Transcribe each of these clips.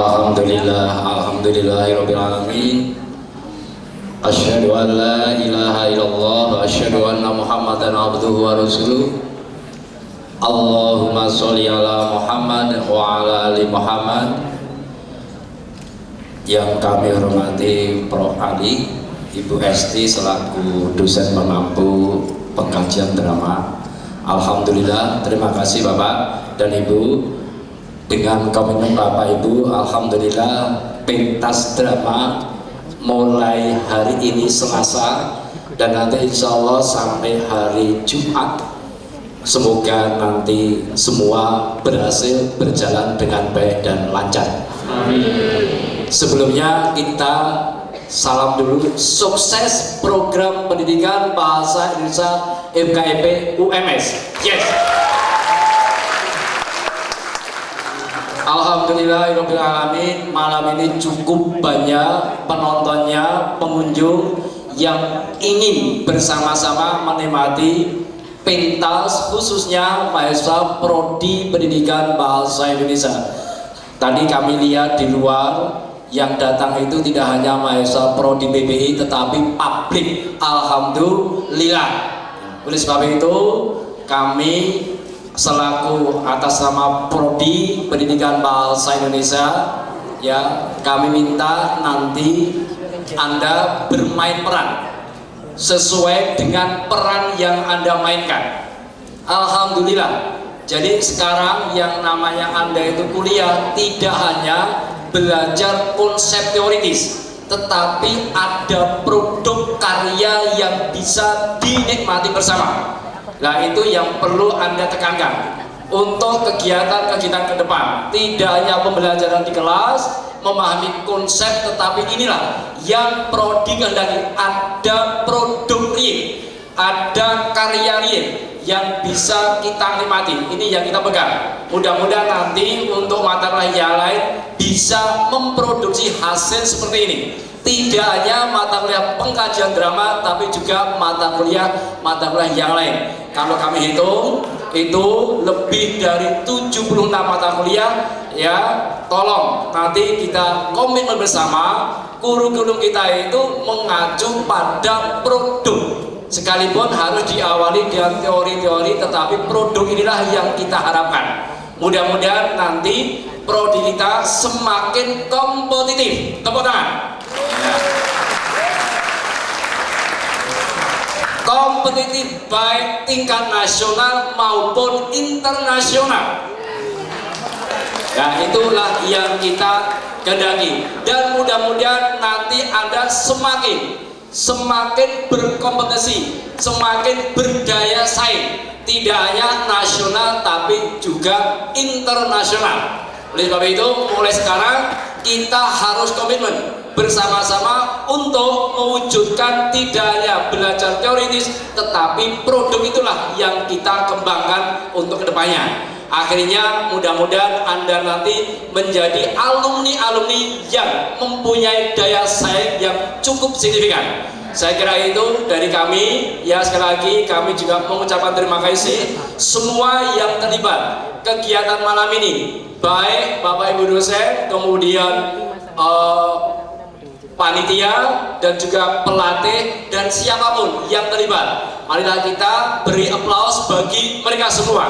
Alhamdulillahirabbil alamin. Asyhadu an la ilaha illallah wa asyhadu anna Muhammadan abduhu wa rasuluh. Allahumma sholli ala Muhammad wa ala ali Muhammad. Yang kami hormati Prof. Ali, Ibu Esti selaku dosen pengampu pengkajian drama. Alhamdulillah, terima kasih Bapak dan Ibu. Dengan komitmen Bapak Ibu, alhamdulillah pentas drama mulai hari ini Selasa dan nanti insya Allah sampai hari Jumat. Semoga nanti semua berhasil berjalan dengan baik dan lancar. Amin. Sebelumnya kita salam dulu, sukses program pendidikan bahasa Indonesia FKIP UMS. Yes. Alhamdulillahirabbil alamin, malam ini cukup banyak penontonnya, pengunjung yang ingin bersama-sama menikmati pentas khususnya mahasiswa Prodi Pendidikan Bahasa Indonesia. Tadi kami lihat di luar yang datang itu tidak hanya mahasiswa Prodi PBI tetapi publik. Alhamdulillah. Oleh sebab itu kami selaku atas nama Prodi Pendidikan Bahasa Indonesia, ya, kami minta nanti Anda bermain peran sesuai dengan peran yang Anda mainkan. Alhamdulillah. Jadi sekarang yang namanya Anda itu kuliah tidak hanya belajar konsep teoritis, tetapi ada produk karya yang bisa dinikmati bersama. Nah, itu yang perlu Anda tekankan untuk kegiatan-kegiatan ke depan. Tidak hanya pembelajaran di kelas, memahami konsep, tetapi inilah yang prodi kehendaki, ada produk real, ada karya real yang bisa kita nikmati. Ini yang kita pegang. Mudah-mudahan nanti untuk mata kuliah yang lain bisa memproduksi hasil seperti ini. Tidak hanya mata kuliah pengkajian drama, tapi juga mata kuliah yang lain. Kalau kami hitung, itu lebih dari 76 mata kuliah, ya. Tolong nanti kita komitmen bersama, kurikulum kita itu mengacu pada produk. Sekalipun harus diawali dengan teori-teori, tetapi produk inilah yang kita harapkan. Mudah-mudahan nanti prodi kita semakin kompetitif. Tepuk tangan. Kompetitif baik tingkat nasional maupun internasional. Nah, itulah yang kita kehendaki. Dan mudah-mudahan nanti Anda semakin berkompetisi, semakin berdaya saing, tidak hanya nasional tapi juga internasional. Oleh sebab itu, mulai sekarang kita harus komitmen bersama-sama untuk mewujudkan tidak hanya belajar teoritis, tetapi produk itulah yang kita kembangkan untuk kedepannya. Akhirnya mudah-mudahan Anda nanti menjadi alumni-alumni yang mempunyai daya saing yang cukup signifikan. Saya kira itu dari kami. Ya, sekali lagi kami juga mengucapkan terima kasih semua yang terlibat kegiatan malam ini, baik Bapak Ibu dosen, kemudian panitia dan juga pelatih dan siapapun yang terlibat. Marilah kita beri aplaus bagi mereka semua.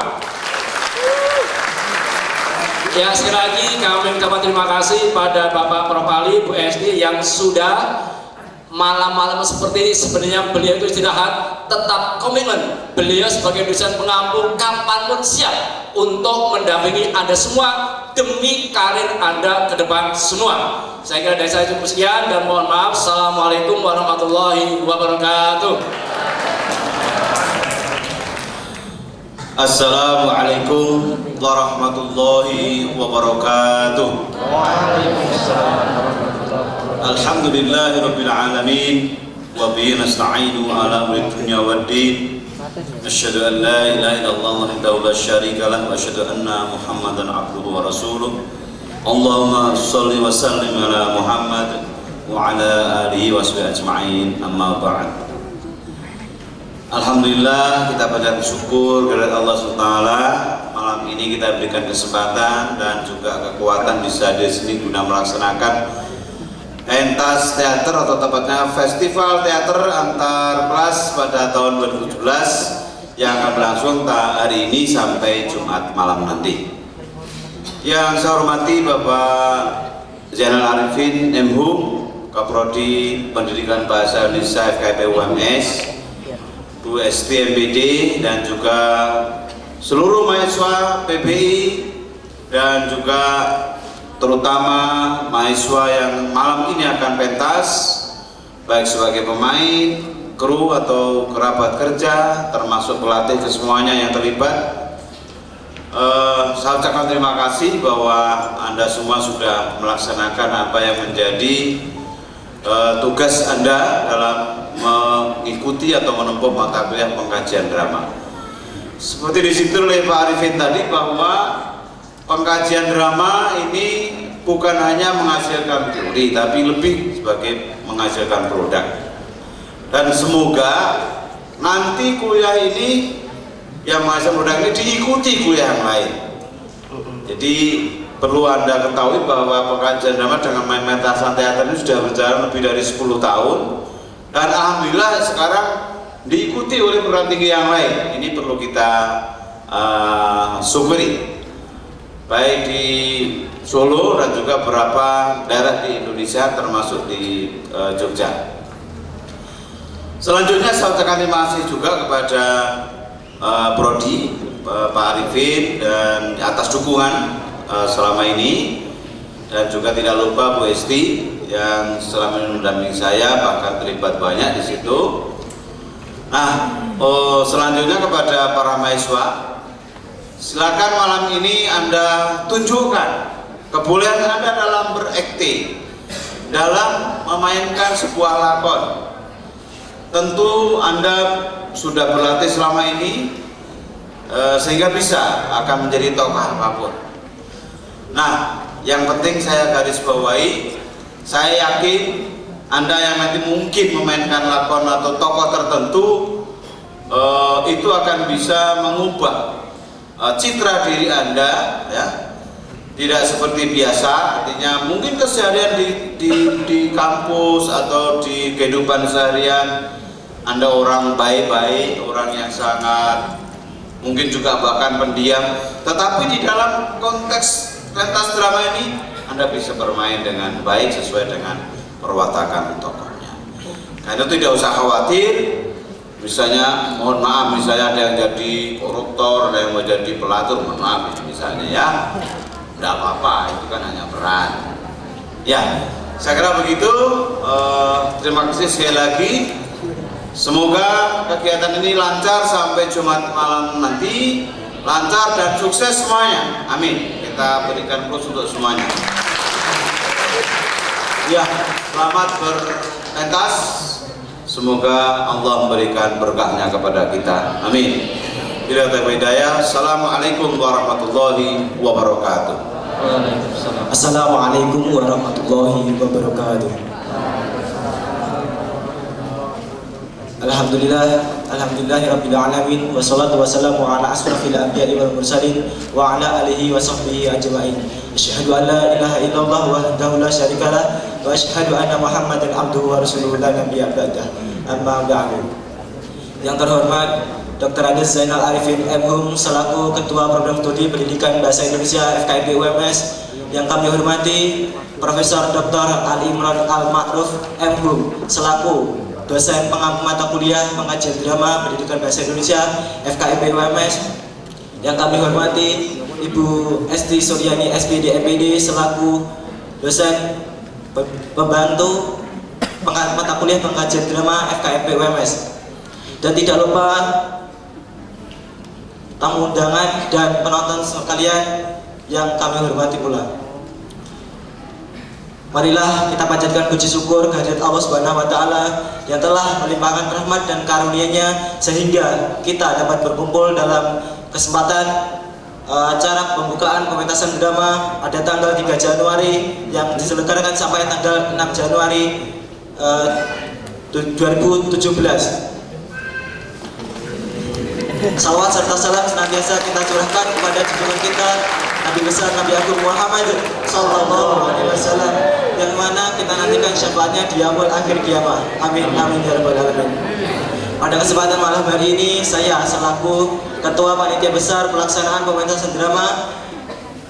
Ya, sekali lagi kami mengucapkan terima kasih pada Bapak Prof. Ali, Bu Esti yang sudah malam-malam seperti ini. Sebenarnya beliau itu istirahat, tetap komitmen. Beliau sebagai dosen pengampu kapanpun siap untuk mendampingi Anda semua demi karir Anda ke depan semua. Saya kira dari saya cukup sekian dan mohon maaf. Assalamualaikum warahmatullahi wabarakatuh. Assalamualaikum warahmatullahi wabarakatuh. Alhamdulillahirabbil alamin wa bihi nasta'inu ala umuri dunya waddin. Asyhadu an la ilaha illallah wahdahu la syarika lah wa asyhadu anna Muhammadan abduhu wa rasuluh. Allahumma shalli wa sallim ala Muhammad wa ala alihi wa sahbihi ajma'in. Amma ba'd. Alhamdulillah, kita pada bersyukur kepada Allah SWT malam malam ini kita berikan kesempatan dan juga kekuatan bisa di sini guna melaksanakan pentas teater atau tepatnya festival teater antar kelas pada tahun 2017 yang akan berlangsung hari ini sampai Jumat malam nanti. Yang saya hormati Bapak Zainal Arifin M.Hum, Kaprodi Pendidikan Bahasa Indonesia FKIP UMS, Bu STMPD, dan juga seluruh mahasiswa PBI dan juga terutama mahasiswa yang malam ini akan pentas, baik sebagai pemain, kru atau kerabat kerja, termasuk pelatih kesemuanya yang terlibat. Saya ucapkan terima kasih bahwa Anda semua sudah melaksanakan apa yang menjadi tugas Anda dalam mengikuti atau menempuh mata kuliah pengkajian drama. Seperti disitu oleh Pak Arifin tadi bahwa pengkajian drama ini bukan hanya menghasilkan teori, tapi lebih sebagai menghasilkan produk. Dan semoga nanti kuliah ini yang menghasilkan produk ini diikuti kuliah yang lain. Jadi perlu Anda ketahui bahwa pengkajian drama dengan main metasan teater ini sudah berjalan lebih dari 10 tahun, dan alhamdulillah sekarang diikuti oleh perguruan tinggi yang lain. Ini perlu kita syukuri, baik di Solo dan juga beberapa daerah di Indonesia termasuk di Jogja. Selanjutnya saya ucapkan terima kasih juga kepada Prodi Pak Arifin dan atas dukungan selama ini, dan juga tidak lupa Bu Esti yang selama ini mendampingi saya, bahkan terlibat banyak di situ. Nah, selanjutnya kepada para mahasiswa, silakan malam ini Anda tunjukkan kebolehan Anda dalam berakting, dalam memainkan sebuah lakon. Tentu Anda sudah berlatih selama ini sehingga bisa akan menjadi tokoh apapun. Nah, yang penting saya garis bawahi, saya yakin Anda yang nanti mungkin memainkan lakon atau tokoh tertentu itu akan bisa mengubah citra diri Anda, ya. Tidak seperti biasa, artinya mungkin keseharian di kampus atau di kehidupan seharian Anda orang baik-baik, orang yang sangat mungkin juga bahkan pendiam, tetapi di dalam konteks pentas drama ini Anda bisa bermain dengan baik sesuai dengan perwatakan tokohnya. Nah, itu tidak usah khawatir. Misalnya, mohon maaf, misalnya ada yang jadi koruptor, ada yang mau jadi pelatur, mohon maaf misalnya, ya. Tidak apa-apa, itu kan hanya peran. Ya, saya kira begitu. Terima kasih sekali lagi. Semoga kegiatan ini lancar sampai Jumat malam nanti, lancar dan sukses semuanya. Amin. Kita berikan plus untuk semuanya. Ya, selamat berpentas. Semoga Allah memberikan berkahnya kepada kita. Amin. Bila hidayah. Assalamualaikum warahmatullahi wabarakatuh. Assalamualaikum warahmatullahi wabarakatuh. Alhamdulillahirabbil alamin, wassalatu wassalamu ala asrofil anbiya'i wal mursalin wa ala alihi wa sahbihi ajma'in. Asyhadu an la ilaha illallah wahdahu la syarikalah wa asyhadu anna Muhammadan abduhu wa rasuluhu la nabiyya ba'dah. Amma ba'du. Yang terhormat Dr. Andes Zainal Arifin M.Hum selaku Ketua Program Studi Pendidikan Bahasa Indonesia FKIP UMS, yang kami hormati Profesor Dr. Ali Imran Al-Ma'ruf M.Hum selaku dosen pengampu mata kuliah pengkajian drama Pendidikan Bahasa Indonesia FKIP UMS, yang kami hormati Ibu Esti Suryani SPD MPD selaku dosen pembantu mata kuliah pengkajian drama FKIP UMS, dan tidak lupa tamu undangan dan penonton sekalian yang kami hormati pula. Marilah kita panjatkan puji syukur kehadirat Allah Subhanahu wa taala yang telah melimpahkan rahmat dan karunia-Nya sehingga kita dapat berkumpul dalam kesempatan acara pembukaan pementasan drama pada tanggal 3 Januari yang diselenggarakan sampai tanggal 6 Januari 2017. Salawat serta salam senantiasa kita curahkan kepada junjungan kita Nabi besar Nabi Agung Muhammad Sallallahu Alaihi Wasallam, yang mana kita nantikan syafaatnya di yaumul akhir kiamah. Amin amin ya rabbal alamin. Pada kesempatan malam hari ini, saya selaku Ketua Panitia Besar Pelaksanaan Pementasan Drama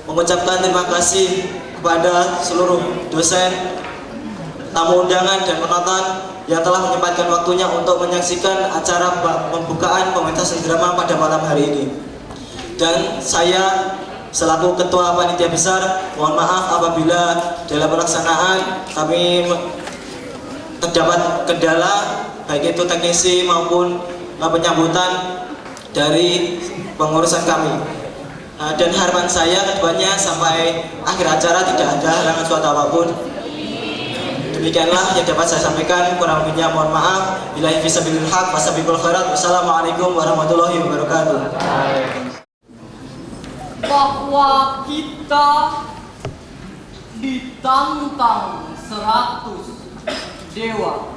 mengucapkan terima kasih kepada seluruh dosen, tamu undangan dan penonton yang telah menyempatkan waktunya untuk menyaksikan acara pembukaan pementasan drama pada malam hari ini. Dan saya selaku Ketua Panitia Besar, mohon maaf apabila dalam pelaksanaan kami terdapat kendala, baik itu teknisi maupun penyambutan dari pengurusan kami. Dan harapan saya kedepannya sampai akhir acara tidak ada halangan suatu apapun. Demikianlah yang dapat saya sampaikan, kurang lebihnya mohon maaf. Billahi fisabilil haq wasabiqul khairat. Wassalamualaikum warahmatullahi wabarakatuh. Bahwa kita ditantang 100 dewa.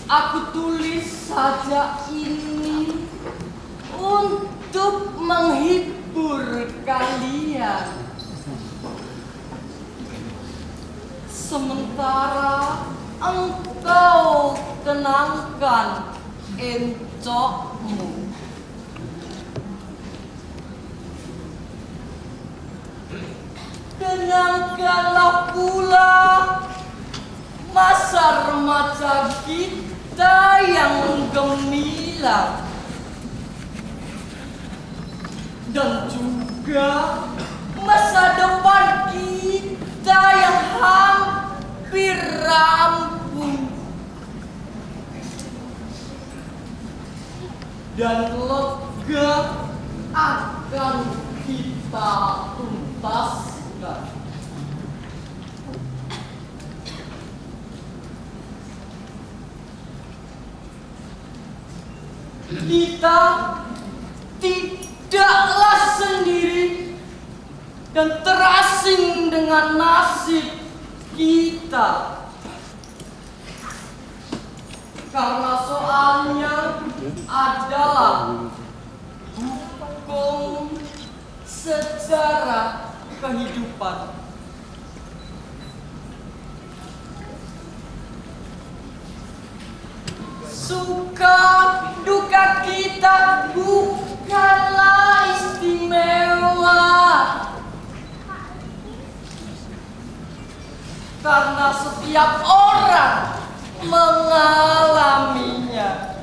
Aku tulis saja ini untuk menghibur kalian. Sementara engkau tenangkan encokmu. Tenangkanlah pula masa remaja kita yang gemilang, dan juga masa depan kita yang hampir rampung, dan lega akan kita tuntaskan. Kita tidaklah sendiri dan terasing dengan nasib kita, karena soalnya adalah hukum secara kehidupan. Suka duka kita bukanlah istimewa, karena setiap orang mengalaminya.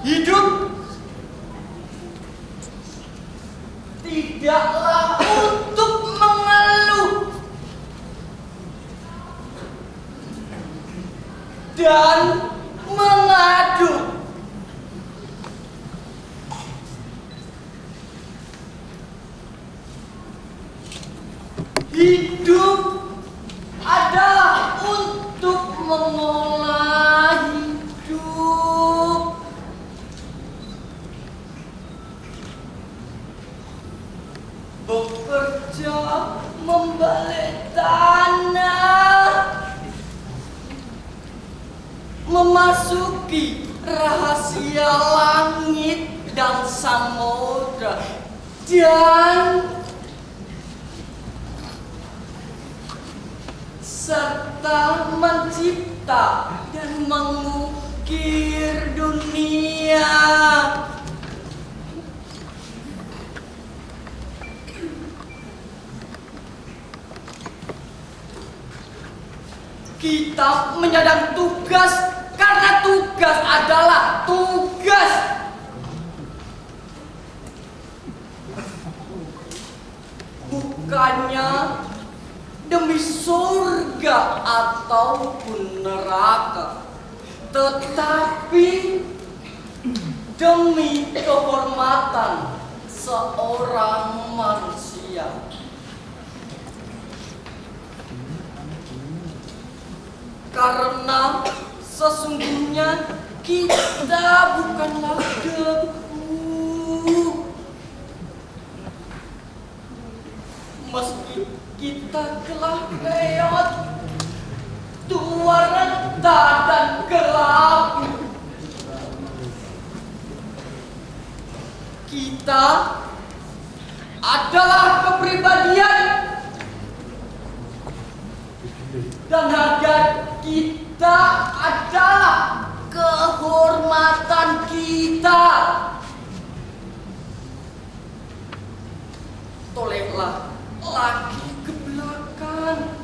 Hidup tidaklah untuk mengeluh dan mengadu. Hidup adalah untuk mengolah hidup. Bekerja membalik tanah, memasuki rahasia langit dan samudra, dan serta mencipta dan mengukir dunia. Kita menyadang tugas karena tugas adalah tugas. Bukannya demi surga ataupun neraka, tetapi demi kehormatan seorang manusia. Karena sesungguhnya kita bukanlah debu, Meski kita telah reot, tua renta dan gelap, kita adalah kepribadian dan harga kita adalah kehormatan kita. Tolehlah lagi ke belakang.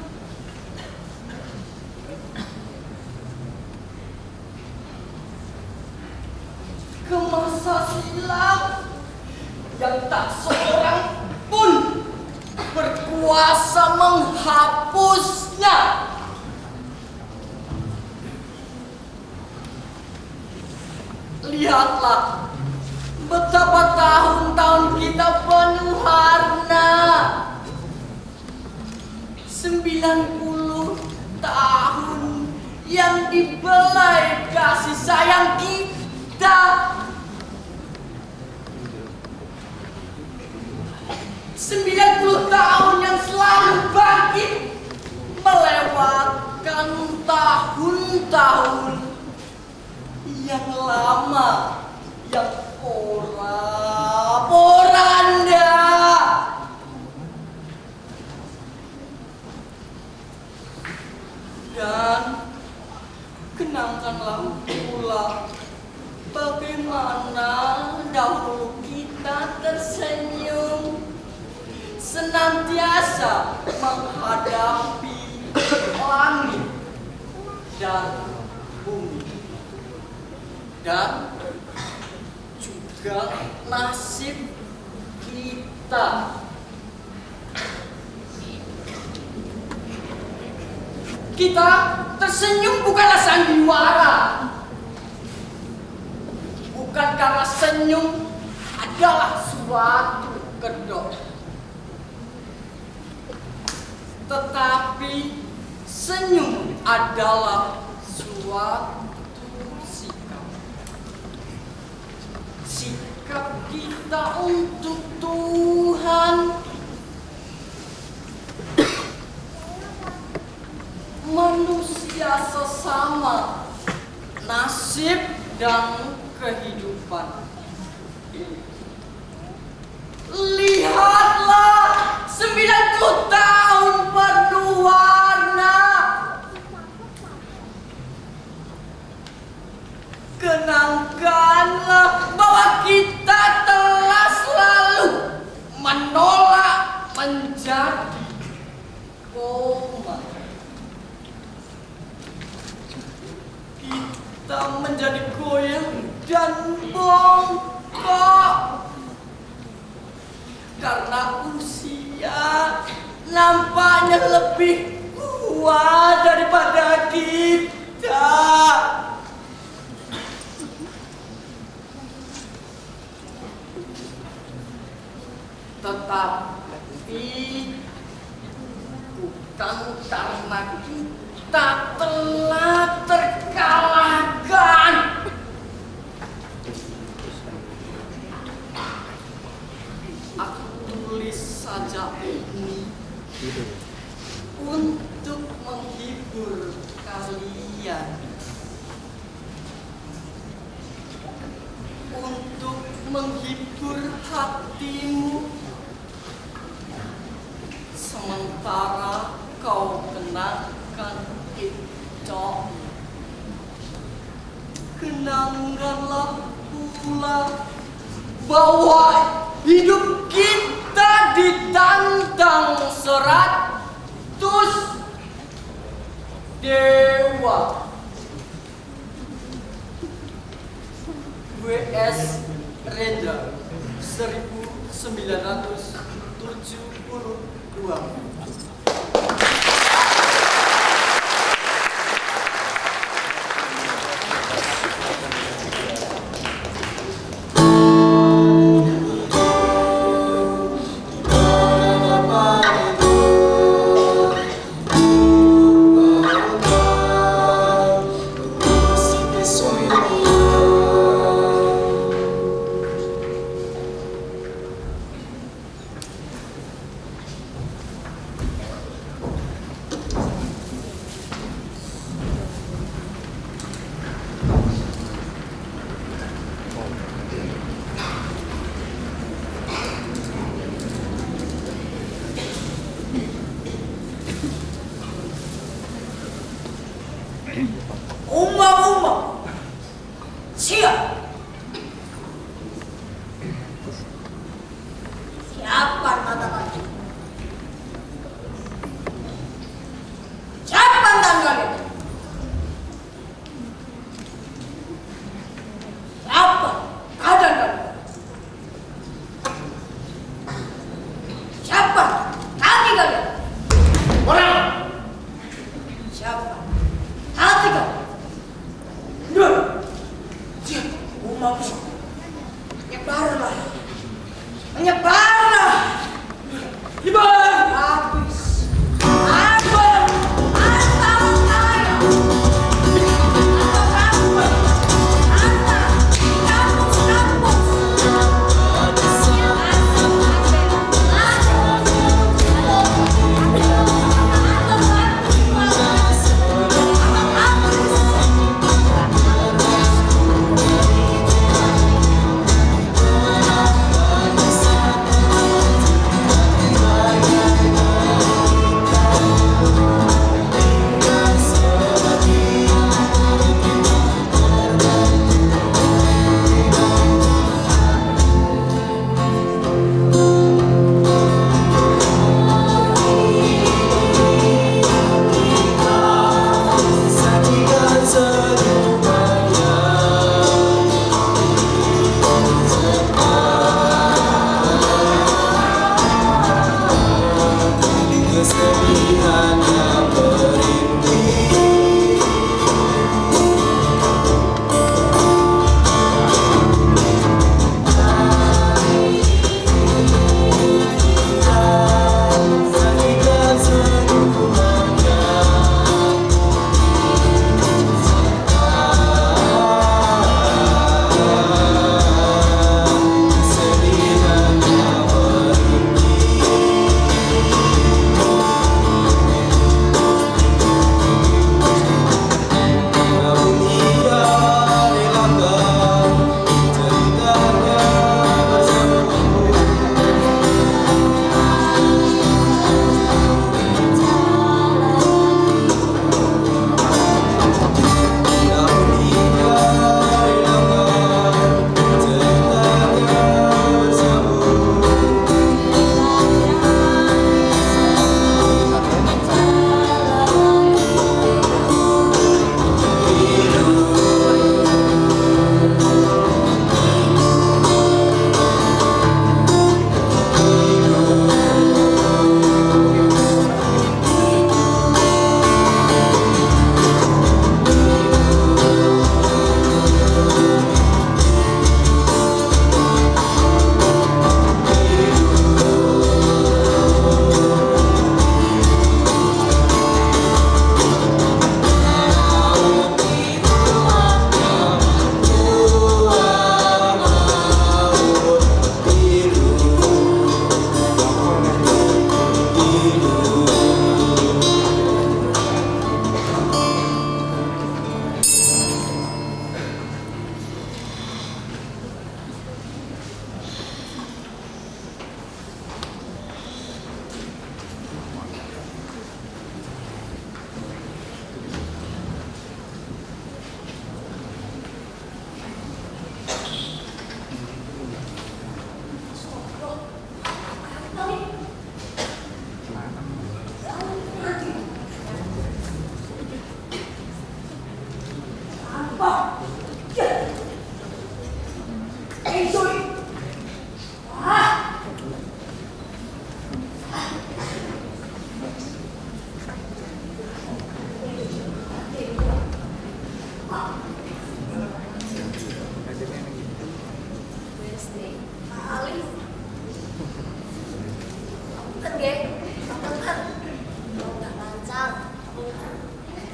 Ke masa silam yang tak seorang pun berkuasa menghapusnya. Lihatlah betapa tahun-tahun kita penuh warna. 90 tahun yang dibelai kasih sayang kita. 90 tahun yang selalu bangkit melewatkan tahun-tahun yang lama, yang porak-poranda. Dan kenangkanlah pula bagaimana dahulu kita tersenyum, senantiasa menghadapi langit dan bumi, dan juga nasib kita. Kita tersenyum bukanlah sandiwara, bukan karena senyum adalah suatu kedok, tetapi senyum adalah suatu sikap. Sikap kita untuk Tuhan, manusia sesama, nasib dan kehidupan. Lihatlah 90 tahun penuh warna. Kenangkanlah bahwa kita telah selalu menolak menjadi koma. Kita menjadi goyang dan bongkok karena usia nampaknya lebih tua daripada kita. Tetapi bukan karena kita telah terkalahkan. Aku tulis saja ini untuk menghibur kalian, untuk menghibur hatimu, sementara kau kenangkan itu. Kenangkanlah pula bahwa hidup kita ditantang 100 dewa. W.S. Rendra 1972. maksud menyebarlah, menyebarlah. Ibar habis, habis,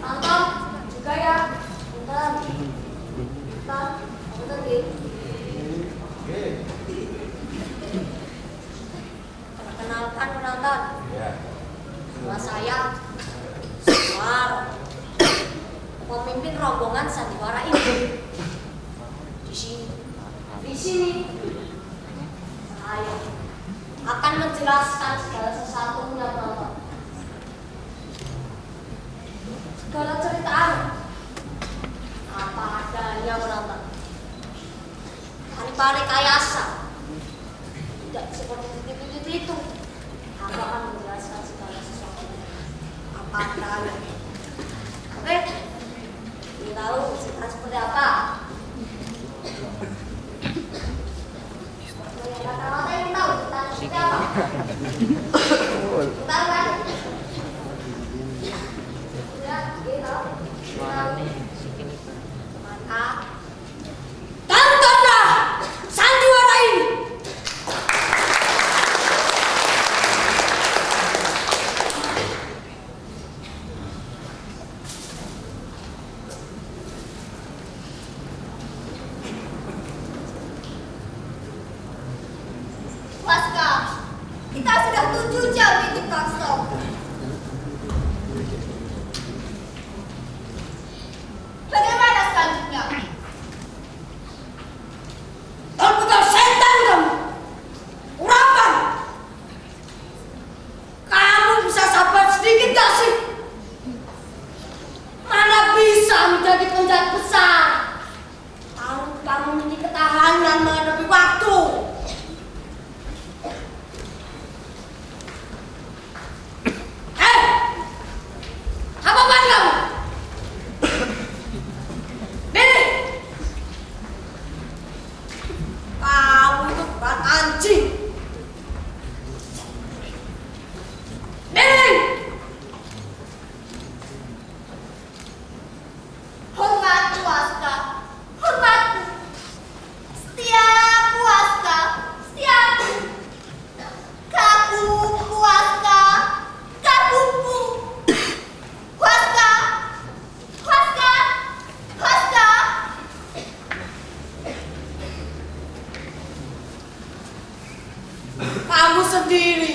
antara kaya, atau kampung, antara kampus-kampus. Perkenalkan penonton, nama saya Semar, pemimpin rombongan sandiwara ini. Di sini saya akan menjelaskan segala sesuatunya penonton. Segala cerita apa adanya penonton. Tanpa rekayasa, tidak seperti titik-titik itu. Aku akan menjelaskan segala sesuatu apa adanya. Oke, ingin tahu cerita seperti apa? Kata-kata ingin tahu cerita seperti apa? Tahu kan? Ya, ingin tahu. Maka tonton Waska, kita sudah 7 jam itu non-stop. Bagaimana selanjutnya? Terbuka setan kamu. Urapan. Kamu bisa sabar sedikit gak sih? Mana bisa menjadi penjahat besar? Tanpa memiliki ketahanan menghadapi waktu. Apaan kamu? Ini. Kamu itu bukan anjing. Ini. Hormat Waska, hormat. Setiap Waska, setiap. Kaku Waska, kakuku. Waska, Waska, Waska. Kamu sendiri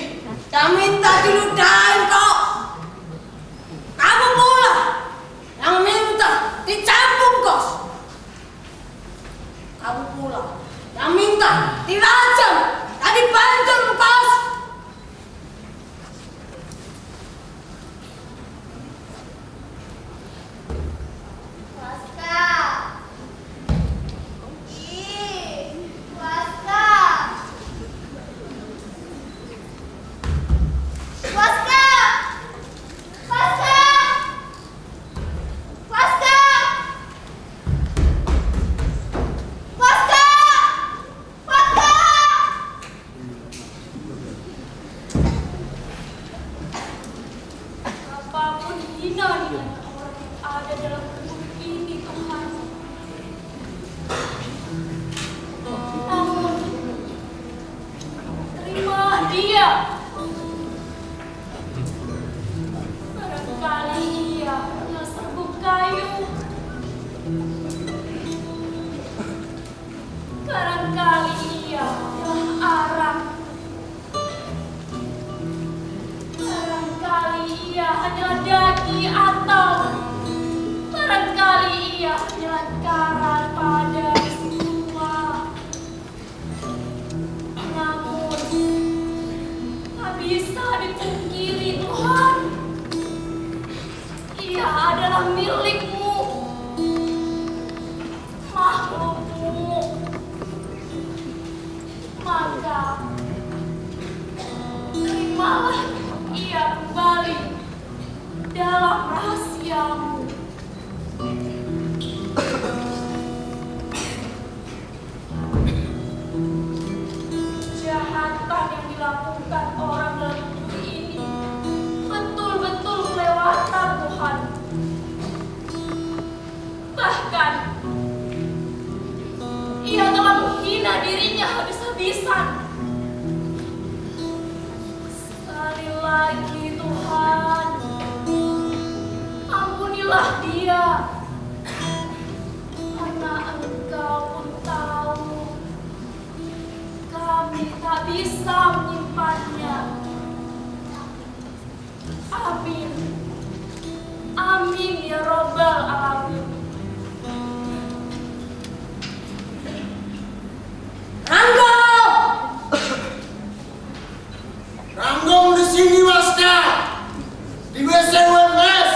yang minta diludahin kok. Kamu pula yang minta dicambuk kos. Kamu pula yang minta dirajam dan dibanting kos. Waska. Ih, Waska. Waska. Waska. Waska. Waska. Waska. Apapun hina dengan orang yang ada dalam tubuh ini, Tuhan. Namun, terimalah dia. Barangkali ia hanya serbuk kayu. Barangkali ia adalah arang. Barangkali ia hanyalah daki atau barangkali ia hanyalah karat pada semua. Namun, tak bisa dipungkiri Tuhan. Ia adalah milikmu, makhlukmu. Maka, terimalah ia kembali dalam rahasiamu. Kejahatan yang dilakukan orang dalam tubuh ini betul-betul kelewatan, Tuhan. Bahkan, ia telah menghina dirinya habis-habisan. Sekali lagi, Tuhan, ampunilah dia. Karena Engkau pun tahu, kami tak bisa menyimpannya. Amin. Amin ya Rabbal Alamin. Ranggo! Ranggo di sini, Waska. Di WC UMS.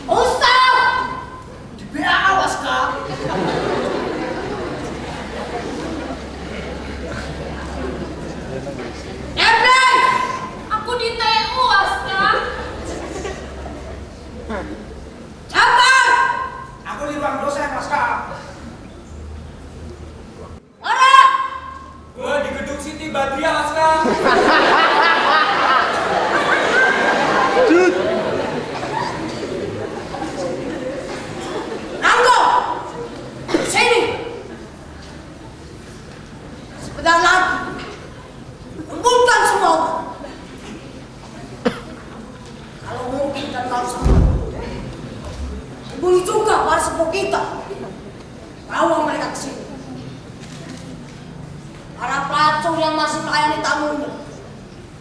Ustaz! Di BA, Waska. Ebreng! Aku di TU, Waska. Catat! Aku di ruang dosen, Waska. Mana? Gue di gedung Siti Badriah, Waska. Ranggo! Sini! Sebentar lagi. Kumpulkan semua orang. Kalau mungkin dan kalau semua. Hubungi juga para sepuh kita. Bawa mereka ke sini. siapapun yang masih melayani tamunya.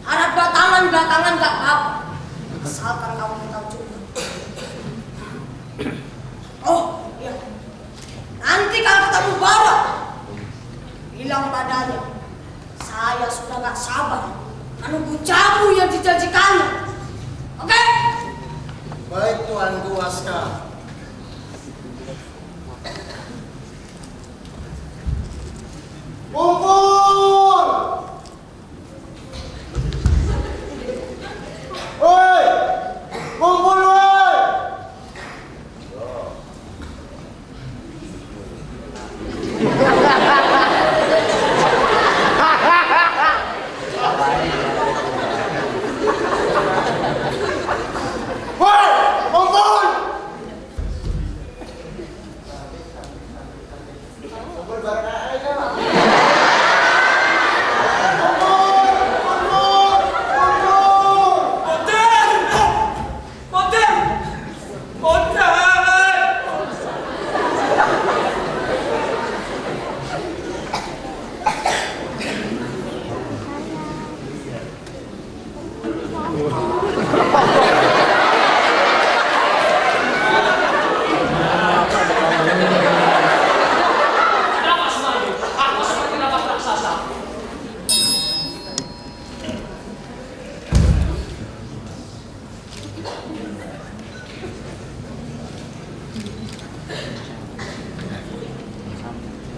Harap belakangan gak apa-apa. Asalkan kamu tahu juga. Oh iya, nanti kalau ketemu Bara, bilang padanya, saya sudah gak sabar menunggu jamu yang dijanjikannya. Oke? Baik Tuanku Waskar. Kumpul! Woi! Kumpul woi! Woi! Kumpul! Kumpul bareng aja.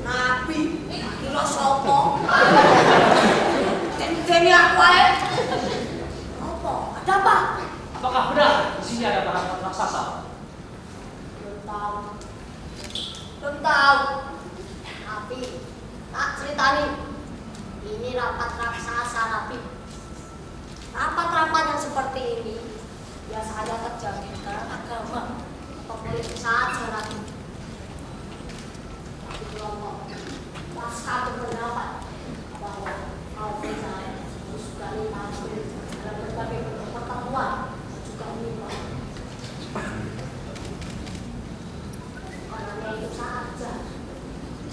Nabi, kira sopo? Teni aku aja. Apa? Ada apa? Apakah benar di sini ada barang raksasa? Belum tahu. Tapi tak ceritani. Ini rapat raksasa, Nabi. Rapat-rapat yang seperti ini biasanya terjadi karena agama atau politik saja, Nabi. Tapi kelompok pasca berpendapat bahwa kau percaya sekali tampil dalam berbagai bentuk pertemuan dan juga mimbar. Karena itu saja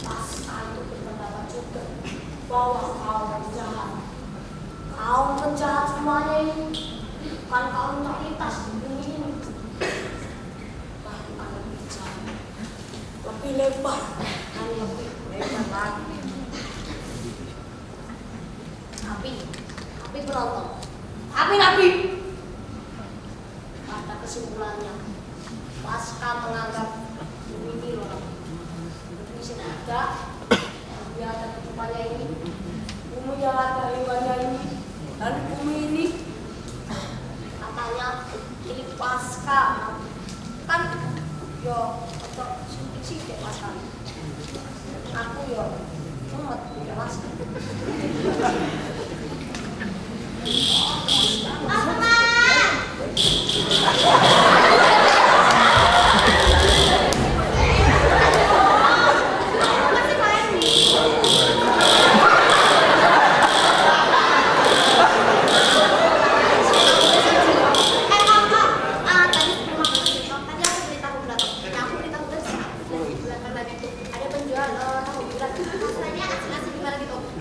pasca itu berpendapat juga bahwa kau penjahat semuanya ini, bukan kau terlintas di bumi ini. Bahkan lebih jauh, lebih lebar dan lebih lebar lagi. Tapi penonton, Nabi pada kesimpulannya pasca menganggap bumi ini loh, bumi senada yang ada kehidupannya ini, bumi yang ada hewannya ini, dan bumi ini katanya ini pasca kan yo untuk sidik pasca aku yo umat ya pasca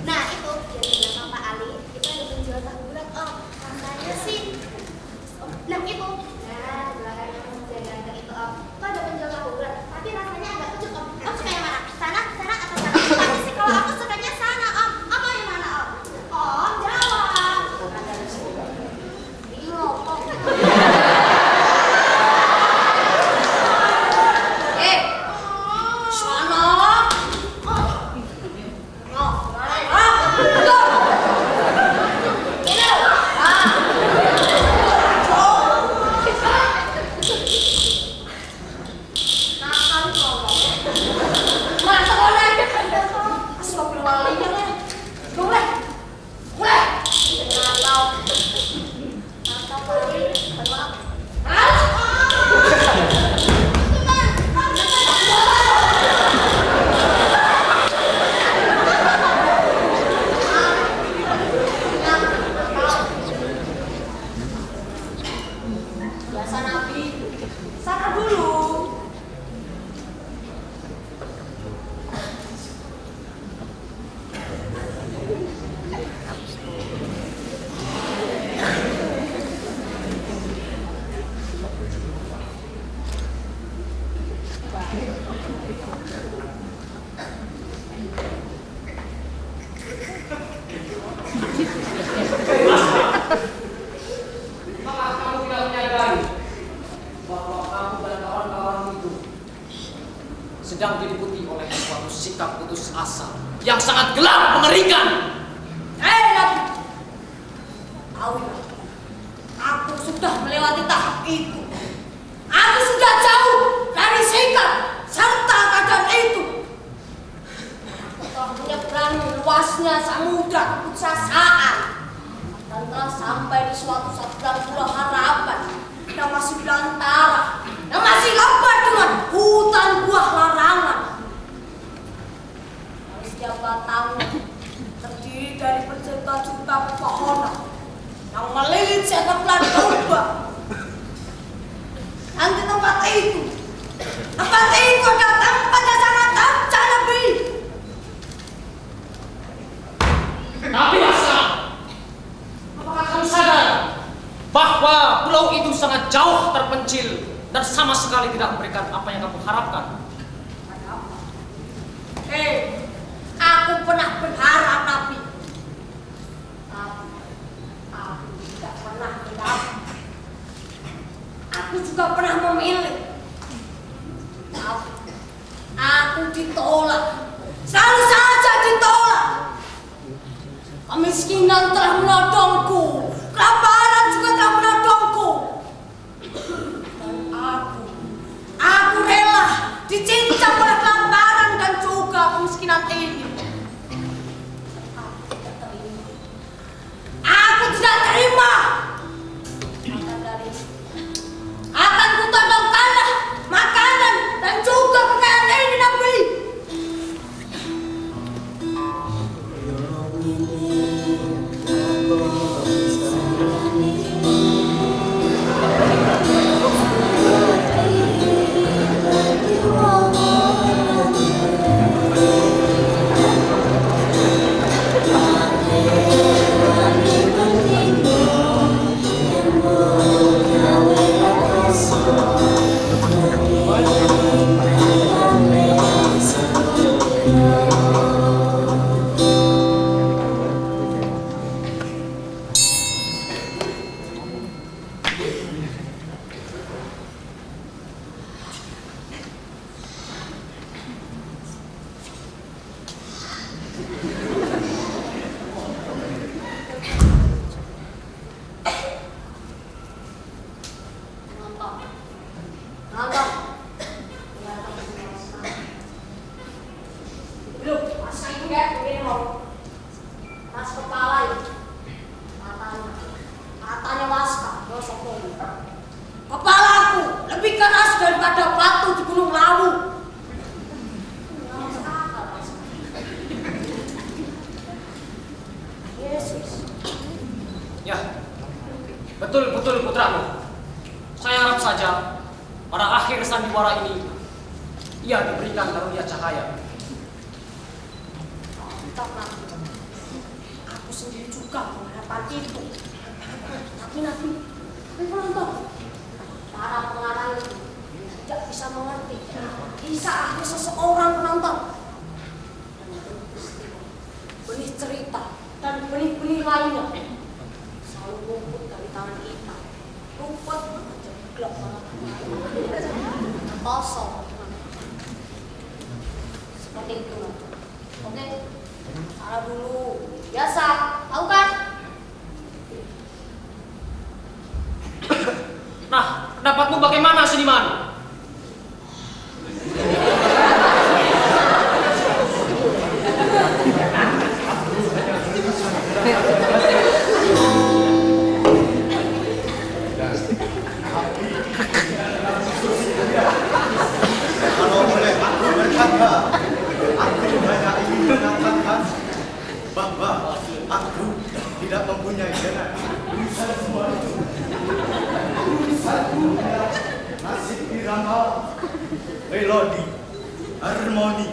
Nah itu yang dibilang sama Pak Ali, itu ada penjual tahu bulat. Oh Maka kamu tidak menyadari bahwa kamu dan kawan-kawan itu sedang diliputi oleh suatu sikap putus asa yang sangat gelap mengerikan. Nabi, tahulah, aku sudah melewati tahap itu. Aku sudah jauh dari sikap serta keadaan itu. Aku telah menyeberangi luasnya samudra keputusasaan dan telah sampai di suatu sabda pulau harapan yang masih belantara, yang masih lebat dengan hutan buah larangan. Dari setiap batangnya terdiri dari berjuta-juta pepohonan yang melilit seekor tombak. Dan di tempat itu adalah tempat yang sangat tajam Nabi. Tapi Aslam, apakah kamu sadar bahwa pulau itu sangat jauh terpencil dan sama sekali tidak memberikan apa yang kamu harapkan? Aku pernah berharap Nabi, tapi aku tidak pernah mendapat. Aku juga pernah memilih, tapi aku ditolak. Selalu saja ditolak. Kemiskinan telah menodongku, kelaparan juga telah menodongku. Dan aku rela dicincang oleh kelaparan dan juga kemiskinan ini. Aku tidak terima. Akan kutodong tanah, makanan, dan juga kekayaan ini Nabi. Kepalaku lebih keras daripada batu di Gunung Lawu. Yesus. Ya, betul putraku. Saya harap saja pada akhir sandiwara ini ia diberikan karunia cahaya. Aku sendiri juga mengharapkan itu. Tapi Nabi, penonton, para pengarang itu tidak bisa mengerti kisah seseorang penonton. Benih cerita dan benih-benih lainnya selalu ngumpul dari tangan kita. Rumput menjadi gelap banget. Kosong. Seperti itu. Oke, salah dulu. Biasa, tahu kan? Nah, pendapatmu bagaimana, Seniman? Kalau boleh aku berkata, aku hanya ingin mengatakan bahwa aku tidak mempunyai dana. Semua itu tulisanku nasib irama, melodi, harmoni,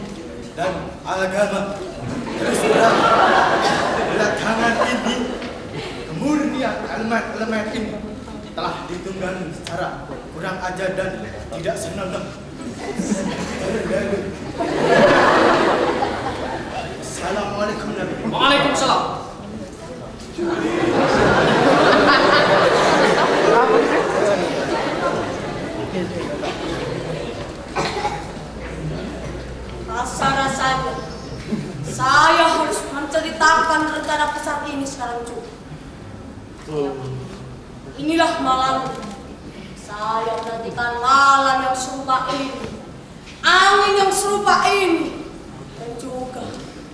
dan agama. Terus terang, belakangan ini kemurnian elemen ini telah ditunggangi secara kurang ajar dan tidak senonoh Assalamualaikum Nabi. Waalaikumsalam. Rasa-rasanya saya harus menceritakan rencana besar ini sekarang juga. Inilah malam saya menantikan malam yang serupa ini, angin yang serupa ini, dan juga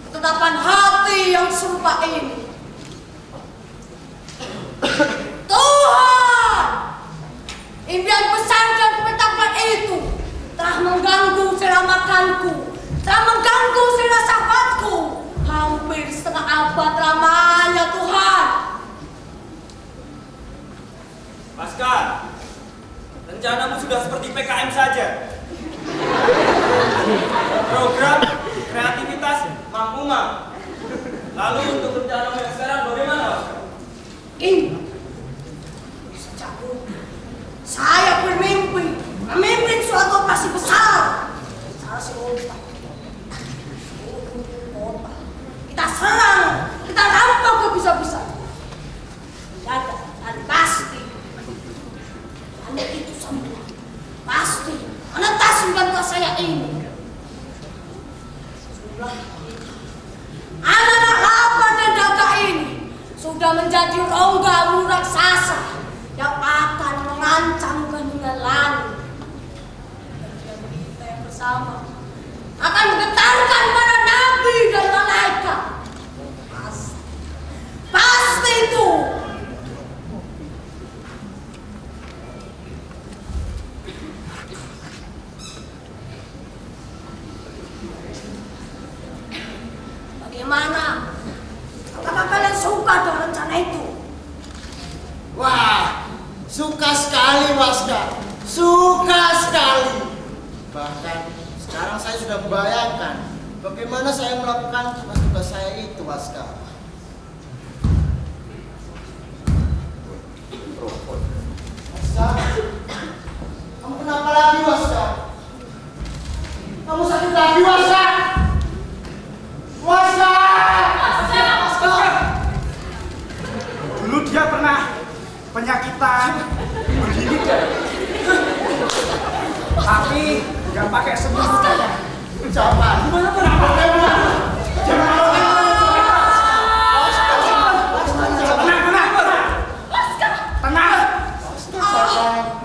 ketetapan hati yang serupa ini. Tuhan, impian besar dan ketetapan itu telah mengganggu selera makanku, telah mengganggu selera sahabatku hampir setengah abad lamanya, Tuhan. Laskar, rencanamu sudah seperti PKM saja. Program kreativitas Mangkuma. Lalu untuk rencanamu yang sekarang bagaimana, Laskar? Ini sejak dulu saya bermimpi memimpin suatu operasi besar. Secara simultan kota kita serang, kita rampok habis-habisan. Jaga dan pasti hanya itu semua pasti menetas bantuan saya ini. Sudah anak-anak lapar dan daga ini sudah menjadi rongga raksasa yang akan mengancam keheningan langit. Dan kita yang bersama akan menggetarkan para nabi dan malaikat. Pasti itu. Bagaimana? Apakah kalian suka dengan rencana itu? Wah, suka sekali Waskar, suka sekali. Bahkan sekarang saya sudah membayangkan bagaimana saya melakukan tugas saya itu, Waskar. Waskar, kamu kenapa lagi, Waskar? Kamu sakit lagi, Waskar? Waskar! Dulu dia pernah penyakitan begini deh. Tapi nggak pakai semua. Jangan. Tenang.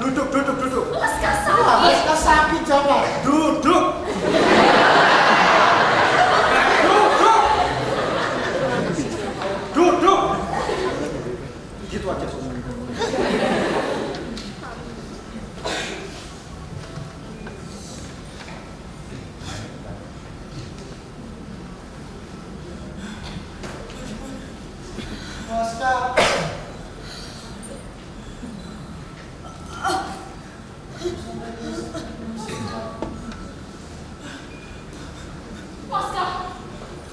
Duduk. Waskar sakit, jangan. Duduk. Gitu aja. Waskar.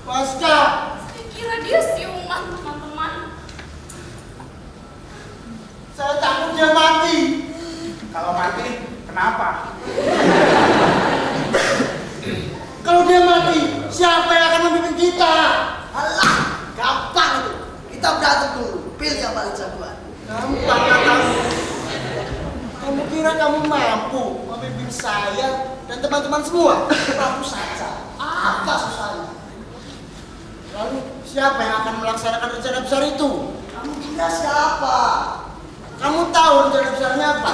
Waskar. Saya kira dia siuman, teman-teman. Saya takut dia mati. Kalau mati, kenapa? Kalau dia mati, siapa yang akan memimpin kita? Alah, gampang itu. Kita berantem dulu, pilih yang paling jagoan. Gampang katamu. Kamu kira kamu mampu memimpin saya dan teman-teman semua? Mampu saja. Apa susahnya? Lalu siapa yang akan melaksanakan rencana besar itu? Kamu kira siapa? Kamu tahu rencana besarnya apa?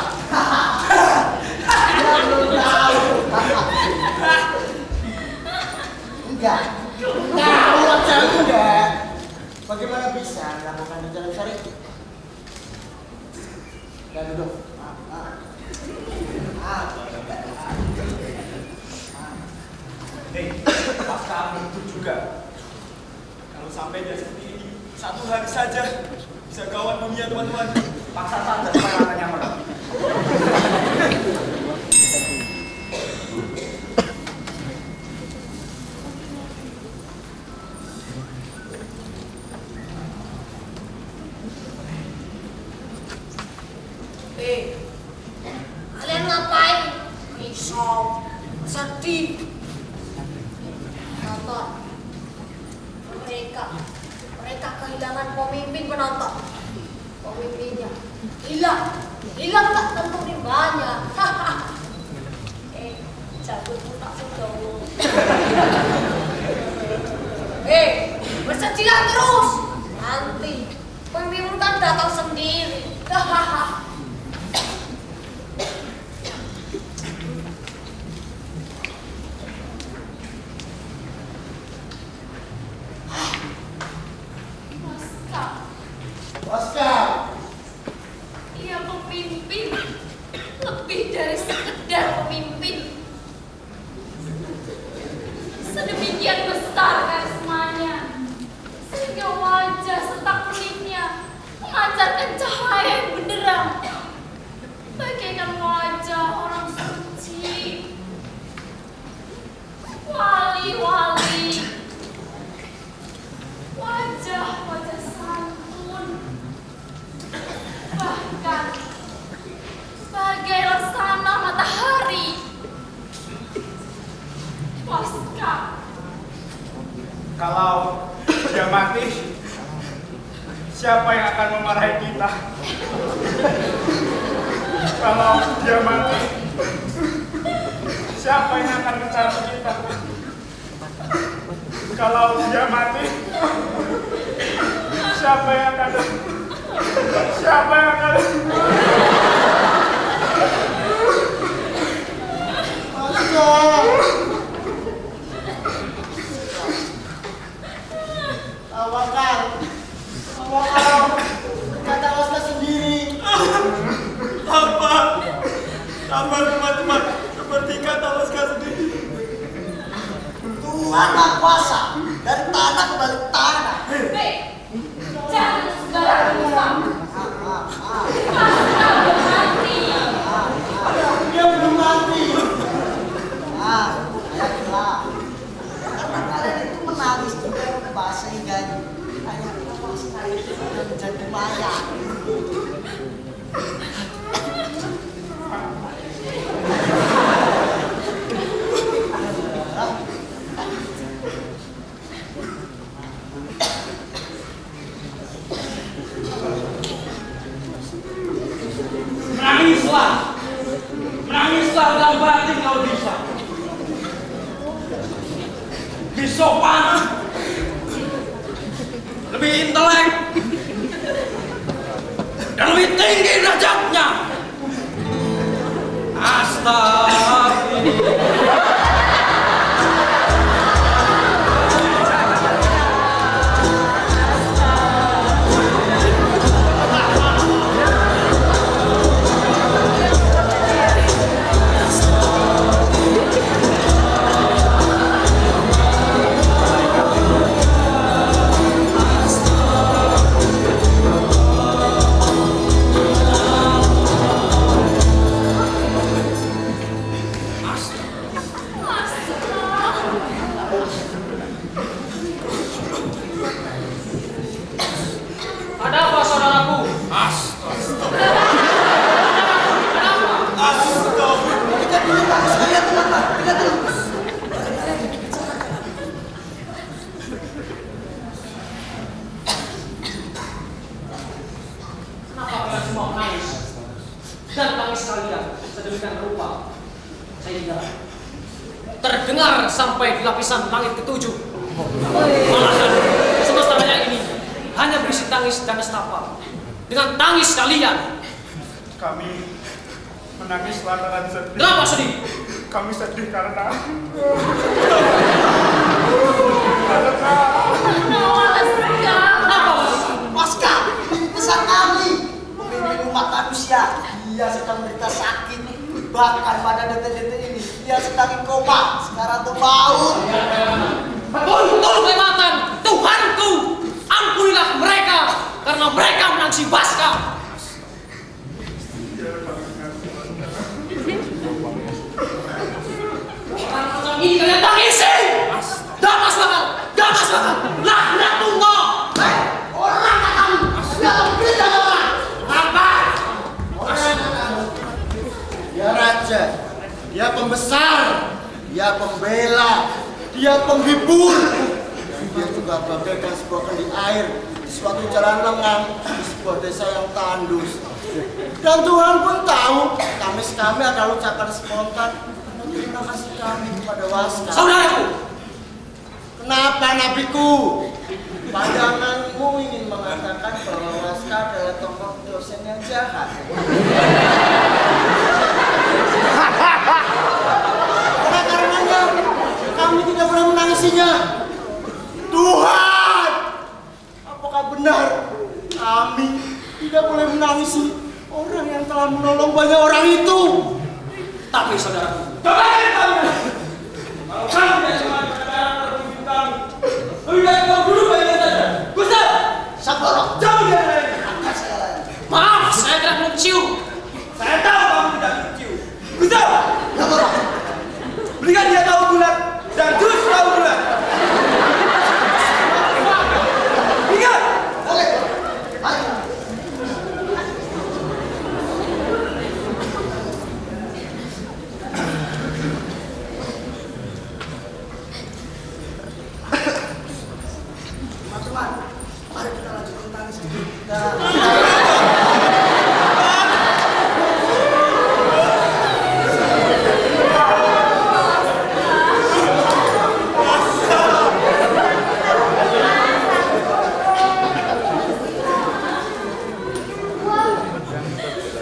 Ya, belum tahu. Enggak. Tahu aja enggak. Bagaimana bisa melakukan rencana besar itu? Ya duduk. Hei, pas kamu itu juga. Kalau sampai dia seperti ini, satu hari saja bisa gawat dunia, teman-teman. Paksa saja supaya matanya merah. Kalian ngapain? Isu risau, sedih. Penonton, mereka kehilangan pemimpin penonton. Pemimpinnya hilang tak tentu di banyak. Cabutmu tak sedowo. Bersedihlah terus. Nanti pemimpinmu kan datang sendiri. Oscar. Ia pemimpin, lebih dari sekedar pemimpin. Sedemikian besar karismanya, sehingga wajah serta kulitnya memancarkan cahaya yang benderang, bagaikan wajah orang suci, wali-wali, wajah-wajah santun, bahkan bagai laksana matahari. Waskar, Kalau dia mati, siapa yang akan memarahi kita? Kalau dia mati, siapa yang akan mencari kita? Kalau dia mati, siapa yang akan Awakal, kata Oscar sendiri. apa? Tambah teman-teman seperti kata Oscar sendiri. Tuhan Maha Kuasa, dari tanah ke balik tanah. jangan segala ruang. Waskar mati. Dia belum mati. Ayolah. Karena kalian itu menangis juga bahasa hingga hanya Oscar itu sudah menjadi mayat. Menangislah dalam batin kalau bisa. Bisopan, lebih intelek, dan lebih tinggi derajatnya. Astagfirullah. Ada apa saudaraku? Kenapa kalian semua menangis? Dan tangis kalian sedemikian rupa sehingga terdengar sampai di lapisan langit ketujuh. Malahan semesta raya ini hanya berisi tangis dan nestapa. Dengan tangis kalian, Kami menangis lantaran sedih. kenapa sedih? Kami sedih karena Oscar, besar kali pemimpin umat manusia. Dia sedang menderita sakit. Bahkan pada detik-detik ini dia sedang koma, sekarang terbaut. Betul kelewatan, Tuhanku, ampunilah mereka karena mereka menangisi Baskar. Karena ini kalian tangisi. Damas bakal, laknatullah. Orang katamu, dalam berita orang. Apa? Ya Raja, dia pembesar, dia pembela, dia penghibur. Dia juga bagaikan sebuah kendi air di suatu jalan lengang di sebuah desa yang tandus. Dan Tuhan pun tahu kami adalah ucapan spontan terima kasih kami kepada Waskar. Saudaraku, Kenapa nabiku? Pandanganmu ingin mengatakan bahwa Waskar adalah tokoh dosen yang jahat. Oleh karenanya kami tidak pernah menangisinya. Tuhan, apakah benar kami tidak boleh menangisi orang yang telah menolong banyak orang itu? tapi saudaraku, Kembali kami. Kalau kamu tidak semangat kebenaran terhubung kami, lebih baik kau dulu bagian saja. Gustaf, Saboro, jauh dia dari ini. angkat saya lain. maaf saya tidak mencium. Saya tahu kamu tidak mencium. Gustaf, Saboro, berikan dia tahu bulat dan jus tahu bulat. Ingat, boleh. Ayo. Teman-teman, mari kita lanjutkan tangis kita.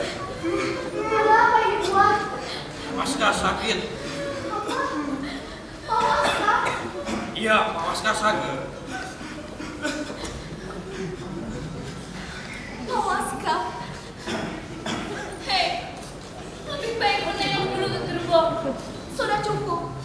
Ada apa ini, Tuan? Waskar sakit. Pak Waskar? Iya, Pak Waskar sakit. Pak Waskar. Hei, lebih baik menengok dulu ke gerbang. Sudah cukup.